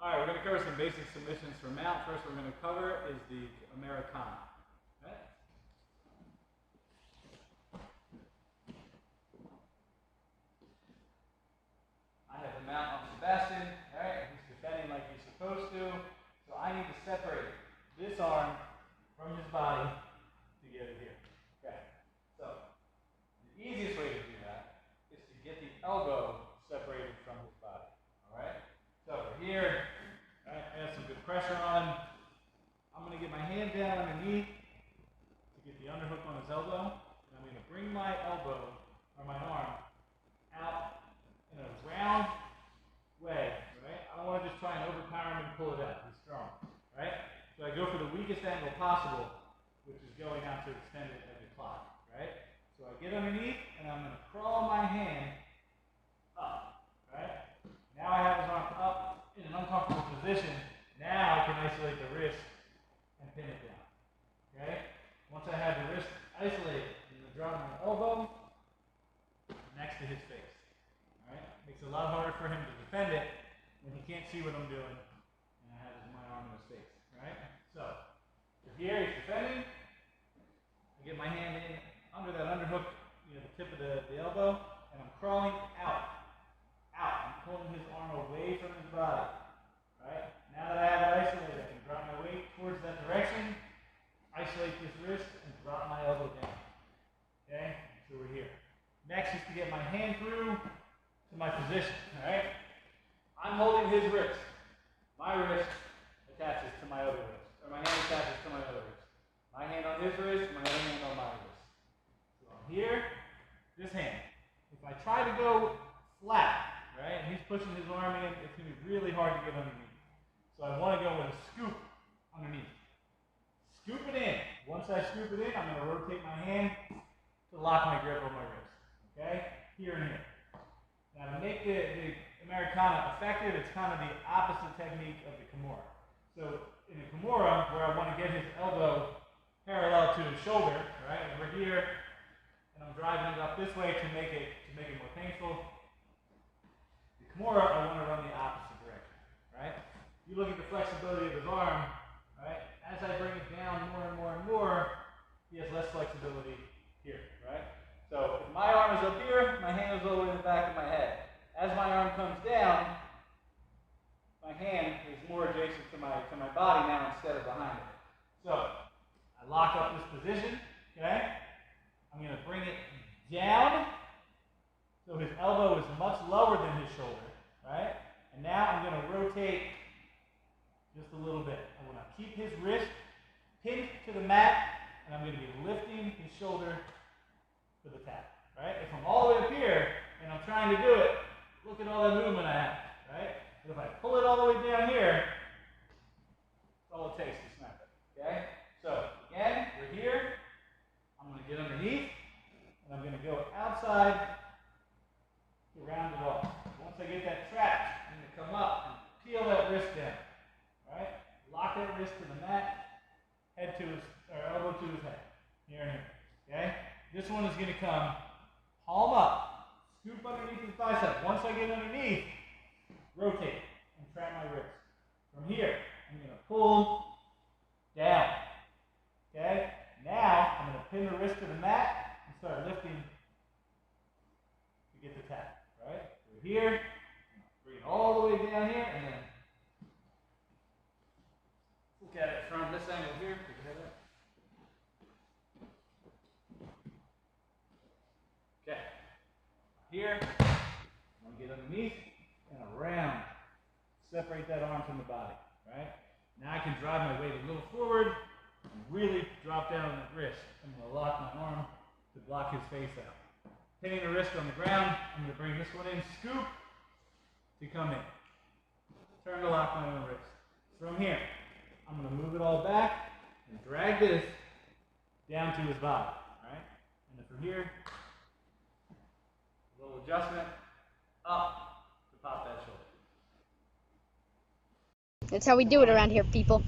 All right, we're going to cover some basic submissions for mount. First we're going to cover is the Americana. Okay? I have the mount on Sebastian. All right, he's defending like he's supposed to. So I need to separate this arm from his body to get it here. Okay. So the easiest way to do that is to get the elbow separated from his body. All right. So we're here. All right, I got some good pressure on him. I'm going to get my hand down underneath to get the underhook on his elbow, and I'm going to bring my elbow or my arm out in a round way. Right. I don't want to just try and overpower him and pull it out. He's strong. Right. So I go for the weakest angle possible, which is going out to extend it like a clock. Right. So I get underneath, and I'm going to crawl my hand up. Right. Now I have his arm up in an uncomfortable position. Now I can isolate the wrist and pin it down. Okay? Once I have the wrist isolated, I'm going to drop my elbow next to his face. Alright? Makes it a lot harder for him to defend it when he can't see what I'm doing and I have my arm in his face. Alright? So, here he's defending. I get my hand in under that underhook, the tip of the elbow, and I'm crawling out. I'm pulling his arm away from his body. Right? Now that I have it isolated, I can drop my weight towards that direction, isolate this wrist, and drop my elbow down. Okay? So we're here. Next is to get my hand through to my position. Alright? I'm holding his wrist. My wrist attaches to my other wrist. Or my hand attaches to my other wrist. My hand on his wrist, my other hand on my wrist. So I'm here, this hand. If I try to go flat, right, and he's pushing his arm in, it's going to be really hard to get underneath. So I want to go with a scoop underneath. Scoop it in. Once I scoop it in, I'm going to rotate my hand to lock my grip on my wrist. Okay? Here and here. Now to make the Americana effective, it's kind of the opposite technique of the Kimura. So in the Kimura, where I want to get his elbow parallel to his shoulder, right, and we're here, and I'm driving it up this way to make it more painful. The Kimura, I want to run the opposite direction, right? You look at the flexibility of his arm, right? As I bring it down more and more and more, he has less flexibility here, right? So if my arm is up here, my hand is all the way in the back of my head. As my arm comes down, my hand is more adjacent to my body now instead of behind it. So I lock up this position, okay? I'm going to bring it down so his elbow is much lower than his shoulder, right? And now I'm going to rotate just a little bit. I want to keep his wrist pinned to the mat, and I'm going to be lifting his shoulder for the tap, right? If I'm all the way up here and I'm trying to do it, look at all that movement I have, right? But if I pull it all the way down here, that's all it takes to snap it, okay? So again, we're here. I'm going to get underneath, and I'm going to go outside to round it off. Once I get that trapped, I'm going to come up and peel that wrist down. Right? Lock that wrist to the mat, head to his, or elbow to his head. Here and here. Okay? This one is going to come palm up, scoop underneath his bicep. Once I get underneath, rotate and trap my wrist. From here, I'm going to pull down. Okay? Now, I'm going to pin the wrist to the mat and start lifting to get the tap. Right? We're here, bring it all the way down here, and then look at it from this angle here. Okay. Here, I'm going to get underneath and around. Separate that arm from the body. Right? Now I can drive my weight a little forward and really drop down on that wrist. I'm going to lock my arm to block his face out. Pinning the wrist on the ground, I'm going to bring this one in, scoop to come in. Turn to lock my own wrist. From here, I'm going to move it all back and drag this down to his body, right? And then from here, a little adjustment up to pop that shoulder. That's how we do it around here, people.